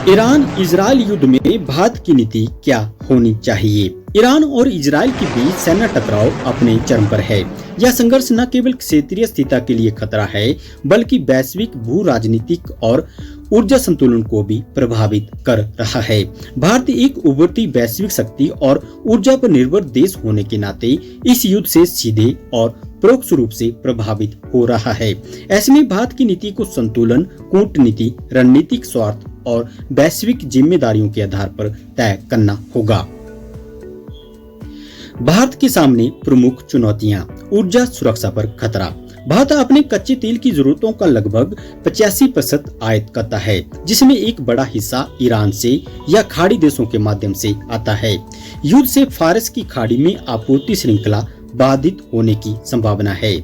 Iran Israel युद्ध में भारत की नीति क्या होनी चाहिए? ईरान और इजरायल के बीच सैन्य टकराव अपने चरम पर है। यह संघर्ष न केवल क्षेत्रीय स्थिरता के लिए खतरा है, बल्कि वैश्विक भू राजनीतिक और ऊर्जा संतुलन को भी प्रभावित कर रहा है। भारत एक उभरती वैश्विक शक्ति और ऊर्जा पर निर्भर देश होने के नाते इस युद्ध से सीधे और परोक्ष रूप से प्रभावित हो रहा है। ऐसे में भारत की नीति को संतुलन, कूटनीति, रणनीतिक स्वार्थ और वैश्विक जिम्मेदारियों के आधार पर तय करना होगा। भारत के सामने प्रमुख चुनौतियां। ऊर्जा सुरक्षा पर खतरा। भारत अपने कच्चे तेल की जरूरतों का लगभग 85% आयात करता है, जिसमें एक बड़ा हिस्सा ईरान से या खाड़ी देशों के माध्यम से आता है। युद्ध से फारस की खाड़ी में आपूर्ति श्रृंखला बाधित होने की संभावना है।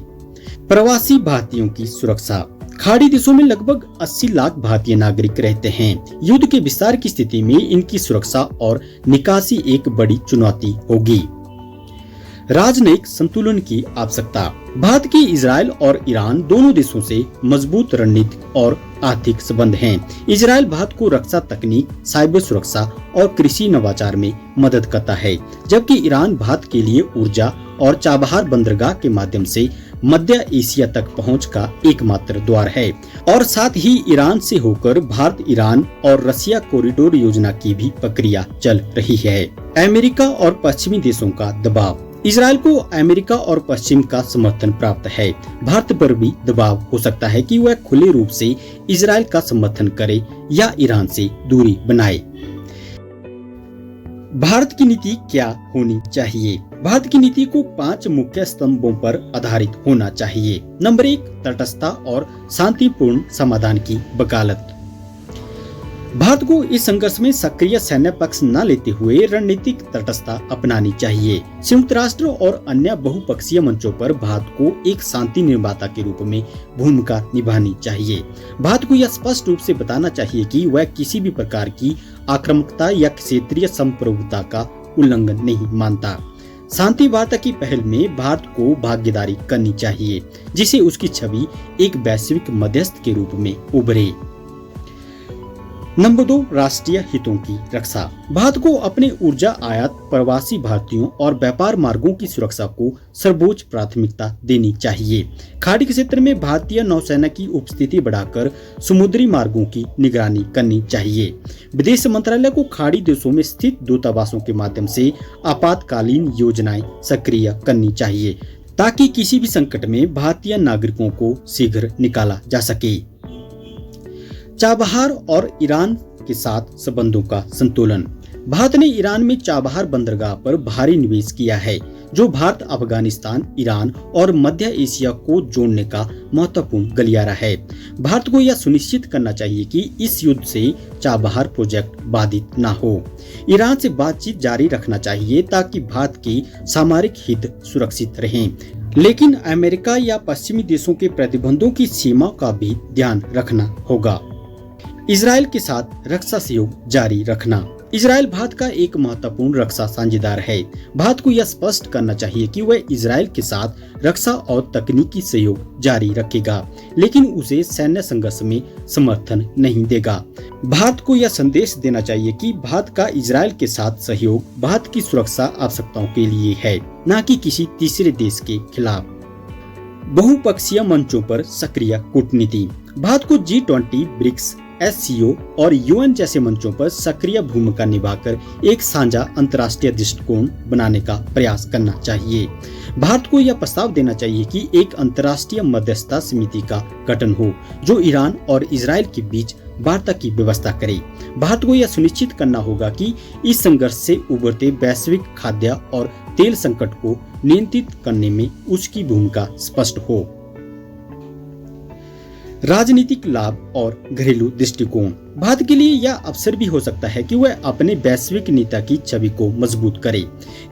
प्रवासी भारतीयों की सुरक्षा। खाड़ी देशों में लगभग 80 लाख भारतीय नागरिक रहते हैं। युद्ध के विस्तार की स्थिति में इनकी सुरक्षा और निकासी एक बड़ी चुनौती होगी। राजनयिक संतुलन की आवश्यकता। भारत की इजरायल और ईरान दोनों देशों से मजबूत रणनीतिक और आर्थिक संबंध हैं। इजरायल भारत को रक्षा तकनीक, साइबर सुरक्षा और कृषि नवाचार में मदद करता है, जबकि ईरान भारत के लिए ऊर्जा और चाबहार बंदरगाह के माध्यम से मध्य एशिया तक पहुंच का एकमात्र द्वार है। और साथ ही ईरान से होकर भारत, ईरान और रसिया कॉरिडोर योजना की भी प्रक्रिया चल रही है। अमेरिका और पश्चिमी देशों का दबाव। इजरायल को अमेरिका और पश्चिम का समर्थन प्राप्त है। भारत पर भी दबाव हो सकता है कि वह खुले रूप से इजरायल का समर्थन करे या ईरान से दूरी बनाए। भारत की नीति क्या होनी चाहिए? भारत की नीति को 5 मुख्य स्तंभों पर आधारित होना चाहिए। नंबर 1, तटस्थता और शांतिपूर्ण समाधान की वकालत। भारत को इस संघर्ष में सक्रिय सैन्य पक्ष न लेते हुए रणनीतिक तटस्थता अपनानी चाहिए। संयुक्त राष्ट्र और अन्य बहुपक्षीय मंचों पर भारत को एक शांति निर्माता के रूप में भूमिका निभानी चाहिए। भारत को यह स्पष्ट रूप से बताना चाहिए कि वह किसी भी प्रकार की आक्रामकता या क्षेत्रीय संप्रभुता का उल्लंघन नहीं मानता। शांति वार्ता की पहल में भारत को भागीदारी करनी चाहिए, जिसे उसकी छवि एक वैश्विक मध्यस्थ के रूप में उभरे। नंबर 2, राष्ट्रीय हितों की रक्षा। भारत को अपने ऊर्जा आयात, प्रवासी भारतीयों और व्यापार मार्गों की सुरक्षा को सर्वोच्च प्राथमिकता देनी चाहिए। खाड़ी क्षेत्र में भारतीय नौसेना की उपस्थिति बढ़ाकर समुद्री मार्गों की निगरानी करनी चाहिए। विदेश मंत्रालय को खाड़ी देशों में स्थित दूतावासों के माध्यम से आपातकालीन योजनाएं सक्रिय करनी चाहिए, ताकि किसी भी संकट में भारतीय नागरिकों को शीघ्र निकाला जा सके। चाबहार और ईरान के साथ संबंधों का संतुलन। भारत ने ईरान में चाबहार बंदरगाह पर भारी निवेश किया है, जो भारत, अफगानिस्तान, ईरान और मध्य एशिया को जोड़ने का महत्वपूर्ण गलियारा है। भारत को यह सुनिश्चित करना चाहिए कि इस युद्ध से चाबहार प्रोजेक्ट बाधित न हो। ईरान से बातचीत जारी रखना चाहिए ताकि भारत के सामरिक हित सुरक्षित रहें, लेकिन अमेरिका या पश्चिमी देशों के प्रतिबंधों की सीमा का भी ध्यान रखना होगा। इजरायल के साथ रक्षा सहयोग जारी रखना। इजरायल भारत का एक महत्वपूर्ण रक्षा साझेदार है। भारत को यह स्पष्ट करना चाहिए कि वह इजरायल के साथ रक्षा और तकनीकी सहयोग जारी रखेगा, लेकिन उसे सैन्य संघर्ष में समर्थन नहीं देगा। भारत को यह संदेश देना चाहिए कि भारत का इजरायल के साथ सहयोग भारत की सुरक्षा आवश्यकताओं के लिए है, न कि किसी तीसरे देश के खिलाफ। बहुपक्षीय मंचों पर सक्रिय कूटनीति। भारत को G20, ब्रिक्स, SCO और UN जैसे मंचों पर सक्रिय भूमिका निभाकर एक साझा अंतर्राष्ट्रीय दृष्टिकोण बनाने का प्रयास करना चाहिए। भारत को यह प्रस्ताव देना चाहिए कि एक अंतर्राष्ट्रीय मध्यस्थता समिति का गठन हो, जो ईरान और इजरायल के बीच वार्ता की व्यवस्था करे। भारत को यह सुनिश्चित करना होगा कि इस संघर्ष से उभरते वैश्विक खाद्य और तेल संकट को नियंत्रित करने में उसकी भूमिका स्पष्ट हो। राजनीतिक लाभ और घरेलू दृष्टिकोण। भारत के लिए यह अवसर भी हो सकता है कि वह अपने वैश्विक नेता की छवि को मजबूत करे।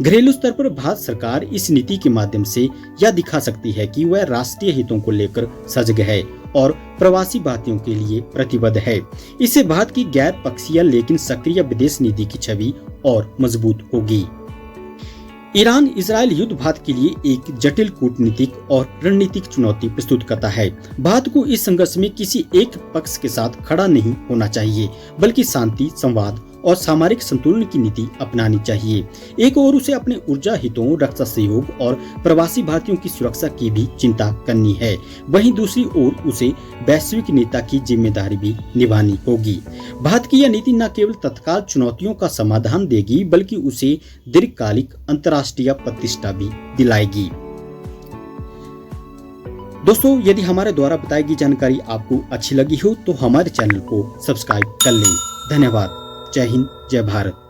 घरेलू स्तर पर भारत सरकार इस नीति के माध्यम से यह दिखा सकती है कि वह राष्ट्रीय हितों को लेकर सजग है और प्रवासी भारतीयों के लिए प्रतिबद्ध है। इससे भारत की गैर पक्षीय लेकिन सक्रिय विदेश नीति की छवि और मजबूत होगी। ईरान इजरायल युद्ध भारत के लिए एक जटिल कूटनीतिक और रणनीतिक चुनौती प्रस्तुत करता है। भारत को इस संघर्ष में किसी एक पक्ष के साथ खड़ा नहीं होना चाहिए, बल्कि शांति, संवाद और सामरिक संतुलन की नीति अपनानी चाहिए। एक ओर उसे अपने ऊर्जा हितों, रक्षा सहयोग और प्रवासी भारतीयों की सुरक्षा की भी चिंता करनी है। वहीं दूसरी ओर उसे वैश्विक नेता की जिम्मेदारी भी निभानी होगी। भारत की यह नीति न केवल तत्काल चुनौतियों का समाधान देगी, बल्कि उसे दीर्घकालिक अंतर्राष्ट्रीय प्रतिष्ठा भी दिलाएगी। दोस्तों, यदि हमारे द्वारा बताई गई जानकारी आपको अच्छी लगी हो तो हमारे चैनल को सब्सक्राइब कर लें। धन्यवाद। जय हिंद, जय भारत।